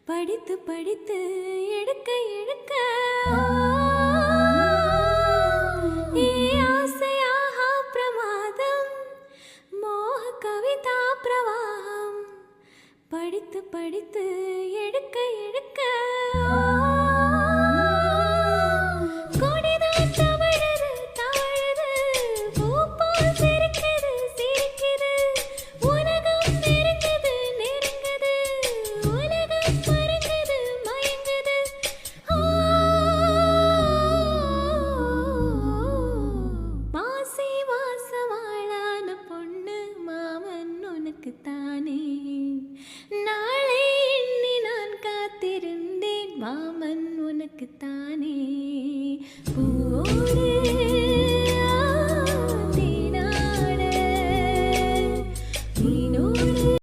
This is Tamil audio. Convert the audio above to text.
படித்து படித்து எடுக்க எடுக்க ஆசையாக பிரமாதம் மோக கவிதா பிரவாகம் படித்து படித்து எடுக்க எடுக்க தானே நாளை எண்ணி நான் காத்திருந்தேன் மாமன் உனக்கு தானே பூவோடு தேனாட நீனோ